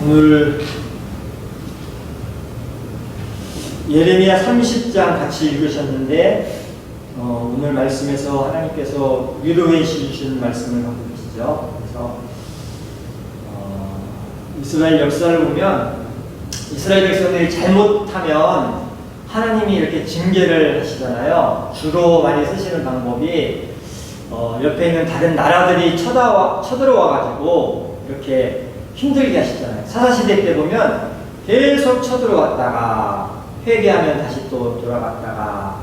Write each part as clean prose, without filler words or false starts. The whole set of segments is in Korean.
오늘 예레미야 30장 같이 읽으셨는데 오늘 말씀에서 하나님께서 위로해 주신 말씀을 하고 계시죠. 그래서 이스라엘 역사를 보면 이스라엘 백성들이 잘못하면 하나님이 이렇게 징계를 하시잖아요. 주로 많이 쓰시는 방법이 옆에 있는 다른 나라들이 쳐들어와가지고 이렇게 힘들게 하시잖아요. 사사시대 때 보면 계속 쳐들어왔다가 회개하면 다시 또 돌아갔다가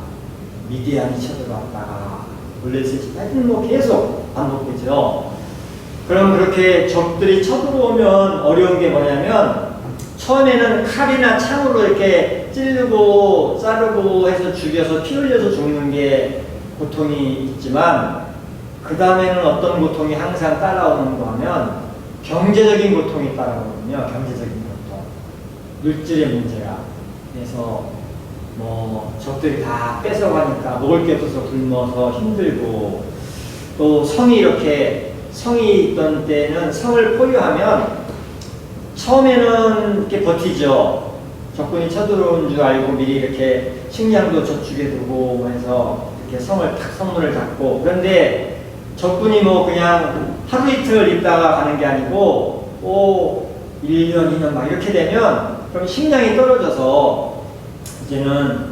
미디안이 쳐들어왔다가 블레셋이 뭐 계속 반복되죠. 그럼 그렇게 적들이 쳐들어오면 어려운 게 뭐냐면 처음에는 칼이나 창으로 이렇게 찌르고 자르고 해서 죽여서 피 흘려서 죽는 게 고통이 있지만 그 다음에는 어떤 고통이 항상 따라오는 거 하면 경제적인 고통이 따라오거든요. 경제적인 고통. 물질의 문제가. 그래서 뭐 적들이 다 뺏어가니까 먹을 게 없어서 굶어서 힘들고 또 성이 있던 때는 성을 포위하면 처음에는 이렇게 버티죠. 적군이 쳐들어온 줄 알고 미리 이렇게 식량도 저축해 두고 해서 이렇게 성문을 닫고 그런데 적군이 뭐 그냥 하루 이틀 있다가 가는 게 아니고 1년, 2년 막 이렇게 되면 그럼 식량이 떨어져서 이제는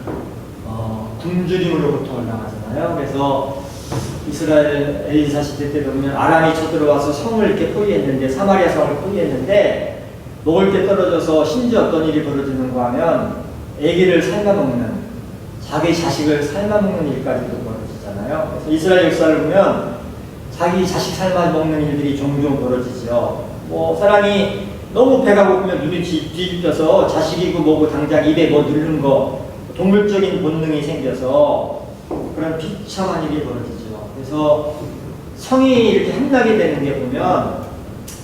굶주림으로 고통을 당하잖아요. 그래서 이스라엘 엘리사 시대 때 보면 아람이 쳐들어와서 성을 이렇게 포위했는데 사마리아 성을 포위했는데 먹을 게 떨어져서 심지어 어떤 일이 벌어지는가 하면 아기를 삶아먹는 자기 자식을 삶아먹는 일까지도 벌어지잖아요. 그래서 이스라엘 역사를 보면 자기 자식 삶아먹는 일들이 종종 벌어지죠. 뭐 사람이 너무 배가 고프면 눈이 뒤집혀서 자식이고 뭐고 당장 입에 뭐 누르는 거 동물적인 본능이 생겨서 그런 비참한 일이 벌어지죠. 그래서 성이 이렇게 함락이 되는 게 보면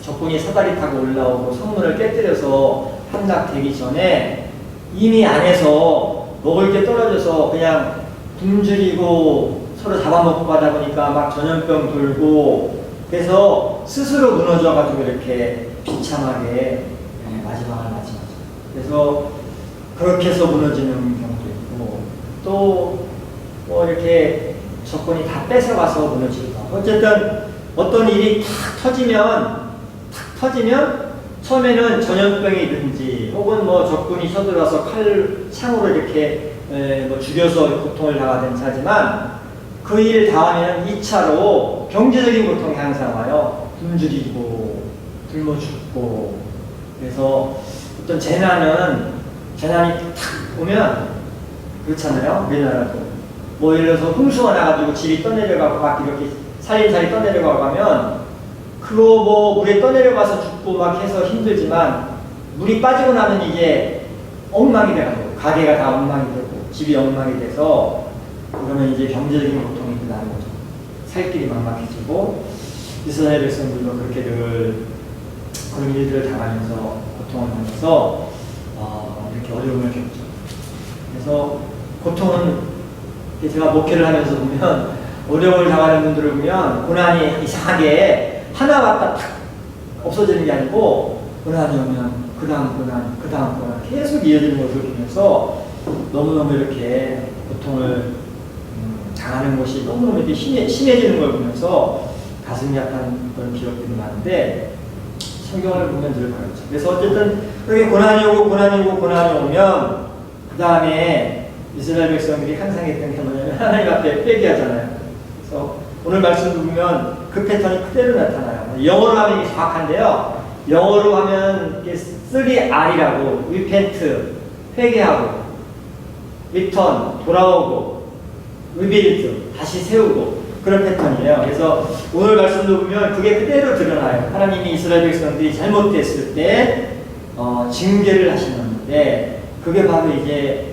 적군이 사다리 타고 올라오고 성문을 깨뜨려서 함락되기 전에 이미 안에서 먹을 게 떨어져서 그냥 굶주리고 서로 잡아먹고 하다 보니까 막 전염병 돌고 그래서 스스로 무너져가지고 이렇게 비참하게 마지막을 맞이하죠. 그래서 그렇게 해서 무너지는 경우도 있고 또 뭐 이렇게 적군이 다 뺏어가서 무너지기도 하고 어쨌든 어떤 일이 탁 터지면 처음에는 전염병이든지 혹은 뭐 적군이 쳐들어와서 창으로 이렇게 뭐 죽여서 고통을 당하든지 하지만 그 일 다음에는 2차로 경제적인 고통이 항상 와요. 굶주리고 굶어 죽고 그래서 어떤 재난이 탁 오면 그렇잖아요. 우리나라도 뭐 예를 들어서 홍수가 나가지고 집이 떠내려가고 막 이렇게 살림살이 떠내려가고 하면 그거 뭐 물에 떠내려가서 죽고 막 해서 힘들지만 물이 빠지고 나면 이게 엉망이 돼가지고 가게가 다 엉망이 되고 집이 엉망이 돼서 그러면 이제 경제적인 고통이 나는 거죠. 살 길이 막막해지고 이스라엘 백성들도 그렇게 늘 그런 일들을 당하면서 고통을 하면서 이렇게 어려움을 겪죠. 그래서 고통은 제가 목회를 하면서 보면 어려움을 당하는 분들을 보면 고난이 이상하게 하나 왔다 탁 없어지는 게 아니고 고난이 오면 그 다음 고난 계속 이어지는 것을 보면서 너무너무 이렇게 고통을 당하는 것이 너무너무 이렇게 심해지는 걸 보면서 가슴이 아픈 그런 기억들이 많은데 성경을 보면 늘 그렇죠. 그래서 어쨌든 그렇게 고난이 오면 그 다음에 이스라엘 백성들이 항상 했던 게 뭐냐면 하나님 앞에 회개하잖아요. 그래서 오늘 말씀을 보면 그 패턴이 그대로 나타나요. 영어로 하면 이게 정확한데요. 영어로 하면 3R이라고 repent, 회개하고 return, 돌아오고 rebuild, 다시 세우고 그런 패턴이에요. 그래서 오늘 말씀도 보면 그게 그대로 드러나요. 하나님이 이스라엘 백성들이 잘못됐을 때 징계를 하시는데 그게 바로 이제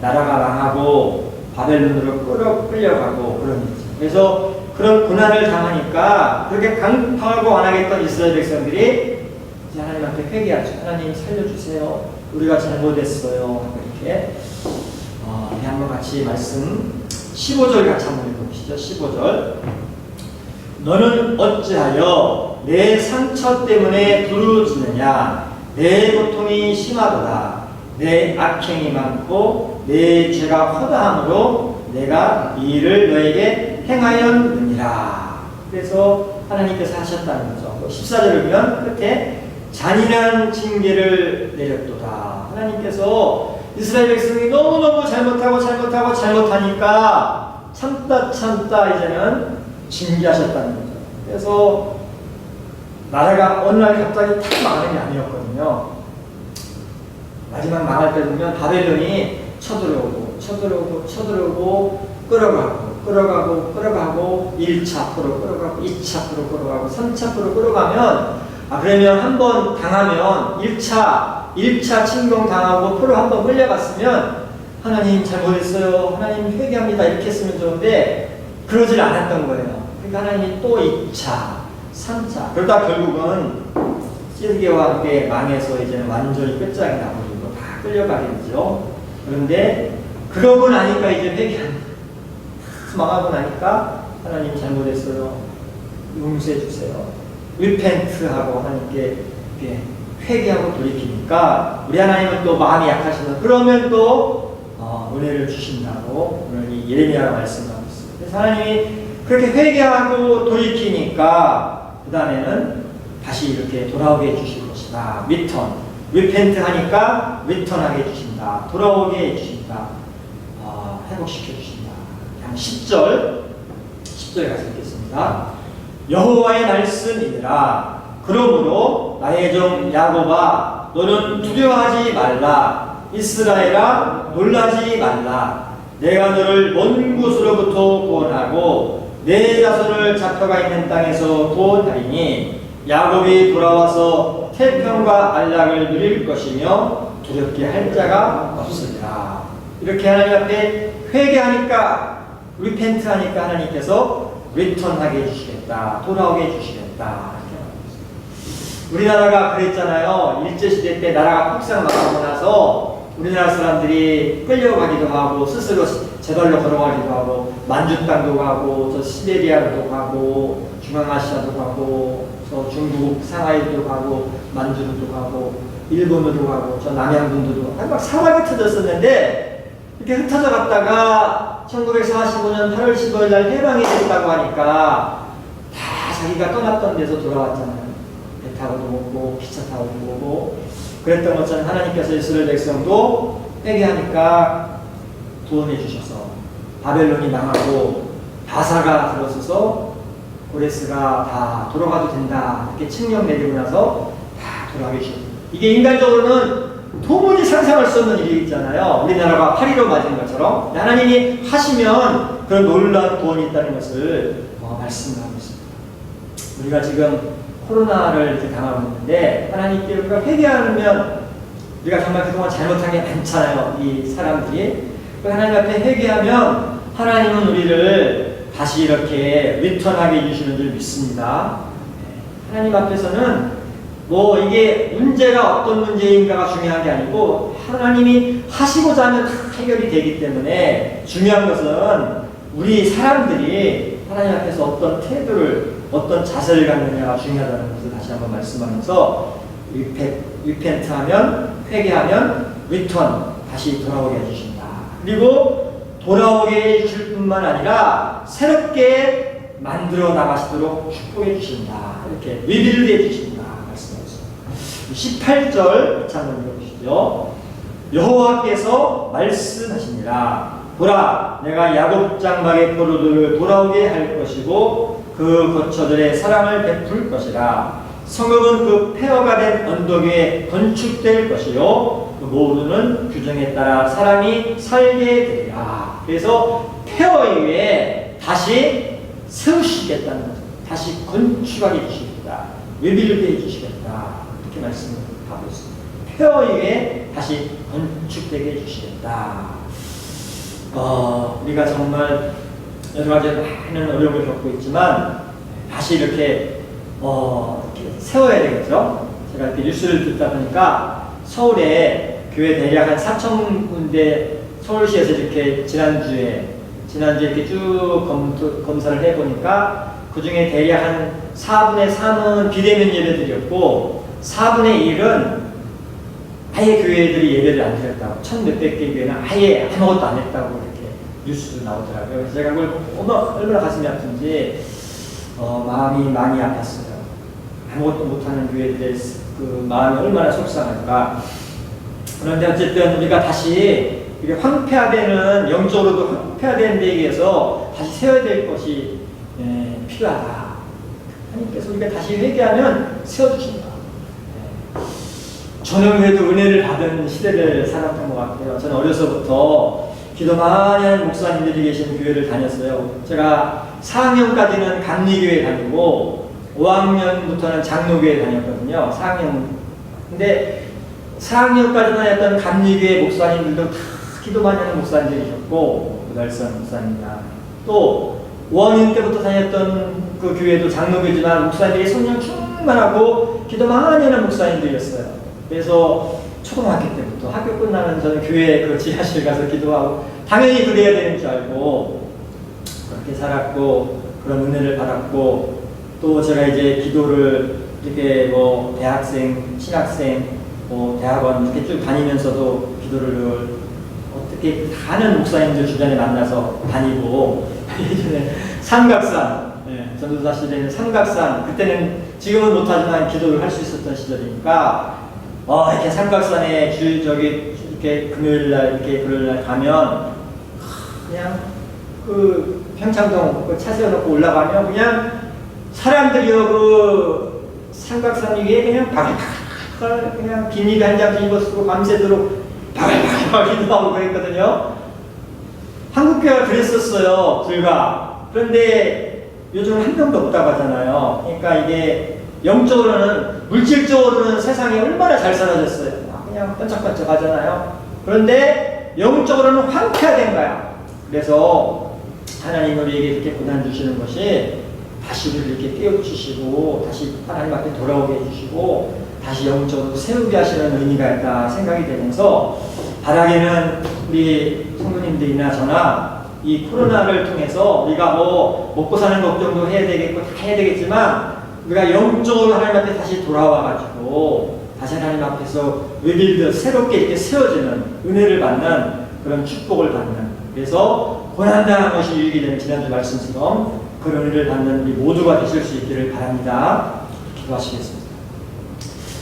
나라가 망하고 바벨론으로 끌려가고 그런 일이죠. 그래서 그런 고난을 당하니까 그렇게 강팍하고 안 하겠던 이스라엘 백성들이 이제 하나님 앞에 회개하죠. 하나님 살려주세요. 우리가 잘못했어요. 하고 이렇게 한번 같이 말씀 15절 같이 한번 읽어보시죠. 15절 너는 어찌하여 내 상처 때문에 부르짖느냐 내 고통이 심하도다. 내 악행이 많고 내 죄가 허다함으로 내가 이 일을 너에게 행하였느니라. 그래서 하나님께서 하셨다는 거죠. 14절을 보면 끝에 잔인한 징계를 내렸도다. 하나님께서 이스라엘 백성이 너무너무 잘못하니까 참다 이제는 징계하셨다는 거죠. 그래서 나라가 어느 날 갑자기 탁 망하는 게 아니었거든요. 마지막 망할 때 보면 바벨론이 쳐들어오고 끌어가고 1차 앞으로 끌어가고 2차 앞으로 끌어가고 3차 앞으로 끌어가면 그러면 한번 당하면 1차 침공 당하고 포로 한번 끌려갔으면 하나님 잘못했어요. 하나님 회개합니다. 이렇게 했으면 좋은데 그러질 않았던 거예요. 그러니까 하나님이 또 2차, 3차 그러다 결국은 시드기와 함께 망해서 이제는 완전히 끝장이 나버리고 다 끌려가게 되죠. 그런데 그러고 나니까 이제 회개합니다. 망하고 나니까 하나님 잘못했어요. 용서해 주세요. 리펜트하고 하나님께 회개하고 돌이키니까 우리 하나님은 또 마음이 약하시면 그러면 또 은혜를 주신다고 오늘 이 예레미야가 말씀하고 있어요. 그래서 하나님이 그렇게 회개하고 돌이키니까 그 다음에는 다시 이렇게 돌아오게 해주실 것이다. 리펜트 하니까 리턴하게 해주신다. 돌아오게 해주신다. 회복시켜 주신다. 10절 가서 읽겠습니다. 여호와의 말씀이니라. 그러므로 나의 종 야곱아 너는 두려워하지 말라. 이스라엘아 놀라지 말라. 내가 너를 먼 곳으로부터 구원하고 내 자손을 잡혀가 있는 땅에서 구원하리니 야곱이 돌아와서 태평과 안락을 누릴 것이며 두렵게 할 자가 없으리라. 이렇게 하나님 앞에 회개하니까 리펜트하니까 하나님께서 리턴하게 해주시겠다. 돌아오게 해주시겠다. 우리나라가 그랬잖아요. 일제시대 때 나라가 폭삭하고 나서 우리나라 사람들이 끌려가기도 하고 스스로 제발로 걸어가기도 하고 만주 땅도 가고 저 시베리아도 가고 중앙아시아도 가고 저 중국 상하이도 가고 만주도 가고 일본으로 가고 저 남양분도 가고 막 사막이 터졌었는데 이렇게 흩어져 갔다가 1945년 8월 15일 날 해방이 됐다고 하니까 다 자기가 떠났던 데서 돌아왔잖아요. 배 타고도 오고 기차 타고도 오고 그랬던 것처럼 하나님께서 이스라엘 백성도 회개하니까 구원해 주셔서 바벨론이 망하고 바사가 들어서서 고레스가 다 돌아가도 된다 이렇게 칙령 내리고 나서 다 돌아가게 주셨어요. 이게 인간적으로는 도무지 상상할 수 없는 일이 있잖아요. 우리나라가 8.15 맞은 것처럼 하나님이 하시면 그런 놀라운 구원이 있다는 것을 말씀하고 있습니다. 우리가 지금 코로나를 이렇게 당하고 있는데 하나님께 우리가 회개하면 우리가 정말 그동안 잘못한 게 많잖아요. 이 사람들이 하나님 앞에 회개하면 하나님은 우리를 다시 이렇게 리턴하게 해주시는 줄 믿습니다. 하나님 앞에서는 뭐 이게 문제가 어떤 문제인가가 중요한 게 아니고 하나님이 하시고자 하면 다 해결이 되기 때문에 중요한 것은 우리 사람들이 하나님 앞에서 어떤 태도를 어떤 자세를 갖느냐가 중요하다는 것을 다시 한번 말씀하면서 리펜트하면 회개하면 리턴 다시 돌아오게 해주신다. 그리고 돌아오게 해주실 뿐만 아니라 새롭게 만들어 나가시도록 축복해 주신다. 이렇게 리빌드 해주신다. 18절 같이 한번 읽어보시죠. 여호와께서 말씀하시니라. 보라, 내가 야곱 장막의 포로들을 돌아오게 할 것이고 그 거처들의 사랑을 베풀 것이라. 성읍은 그 폐허가 된 언덕 위에 건축될 것이요 그 모르는 규정에 따라 사람이 살게 되리라. 그래서 폐허 위에 다시 세우시겠다는 거죠. 다시 건축하게 해주시겠다. 리빌드 해주시겠다. 이렇게 말씀하고 있습니다. 폐허 위에 다시 건축되게 해주시겠다. 우리가 정말 여러 가지 많은 어려움을 겪고 있지만 다시 이렇게 세워야 되겠죠. 제가 이렇게 뉴스를 듣다 보니까 서울에 교회 대략 한 4,000군데 서울시에서 이렇게 지난주에 이렇게 쭉 검사를 해보니까 그 중에 대략 한 4분의 3은 비대면 예배드렸고 4분의 1은 아예 교회들이 예배를 안 드렸다고, 1,몇백 개 교회는 아예 아무것도 안 했다고 이렇게 뉴스도 나오더라고요. 그래서 제가 그걸 얼마나 가슴이 아픈지 마음이 많이 아팠어요. 아무것도 못하는 교회들의 그 마음이 얼마나 속상할까. 그런데 어쨌든 우리가 다시 이게 황폐화되는, 영적으로도 황폐화된 데에 의해서 다시 세워야 될 것이 필요하다. 하나님께서 우리가 다시 회개하면 세워주신다. 저는 그래도 은혜를 받은 시대를 살았던 것 같아요. 저는 어려서부터 기도 많이 하는 목사님들이 계신 교회를 다녔어요. 제가 4학년까지는 감리교회 다니고 5학년부터는 장로교회 다녔거든요. 4학년. 근데 4학년까지 다녔던 감리교회 목사님들도 다 기도 많이 하는 목사님들이셨고, 구달선 목사님이나 또 5학년 때부터 다녔던 그 교회도 장로교지만 목사님들이 성령 충만하고 기도 많이 하는 목사님들이었어요. 그래서 초등학교 때부터 학교 끝나면 저는 교회 그 지하실 가서 기도하고, 당연히 그래야 되는 줄 알고 그렇게 살았고, 그런 은혜를 받았고, 또 제가 이제 기도를 이렇게 뭐 대학생, 신학생, 뭐 대학원 이렇게 쭉 다니면서도 기도를 어떻게 하는 목사님들 주변에 만나서 다니고, 예전에 삼각산, 전도사 시대에는 삼각산, 그때는 지금은 못하지만 기도를 할 수 있었던 시절이니까 이렇게 삼각산에 이렇게 금요일날 이렇게 그럴날 가면 그냥 그 평창동 그 차 세워놓고 올라가면 그냥 사람들이요 그 삼각산 위에 그냥 바글바글 그냥 비닐 한 장 뒤집어 쓰고 밤새도록 바글바글 기도하고 그랬거든요. 한국교회가 그랬었어요, 불과. 그런데 요즘은 한 명도 없다고 하잖아요. 그러니까 이게 영적으로는, 물질적으로는 세상이 얼마나 잘 살아졌어요. 그냥 번쩍번쩍 하잖아요. 그런데 영적으로는 황폐화된 거야. 그래서 하나님 우리에게 이렇게 고난 주시는 것이 다시 우리를 이렇게 깨워주시고, 다시 하나님 앞에 돌아오게 해주시고, 다시 영적으로 세우게 하시는 의미가 있다 생각이 되면서, 바라기는 우리 성도님들이나 저나 이 코로나를 통해서 우리가 뭐 먹고 사는 걱정도 해야 되겠고 다 해야 되겠지만, 우리가 영적으로 하나님 앞에 다시 돌아와가지고 다시 하나님 앞에서 리빌드, 새롭게 이렇게 세워지는 은혜를 받는 그런 축복을 받는, 그래서 고난당한 것이 유익이 되는 지난주 말씀처럼 그런 은혜를 받는 우리 모두가 되실 수 있기를 바랍니다. 기도하시겠습니다.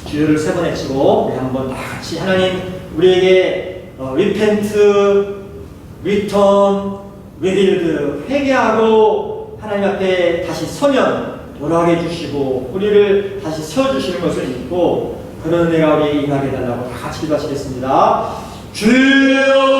주여를 3번 외치고 우리 한번 다 같이 하나님 우리에게 repent, return, rebuild, 회개하고 하나님 앞에 다시 서면 돌아가게 해주시고 우리를 다시 세워주시는 것을 믿고 그런 은혜가 우리에게 임하게 해달라고 다 같이 기도하시겠습니다. 주여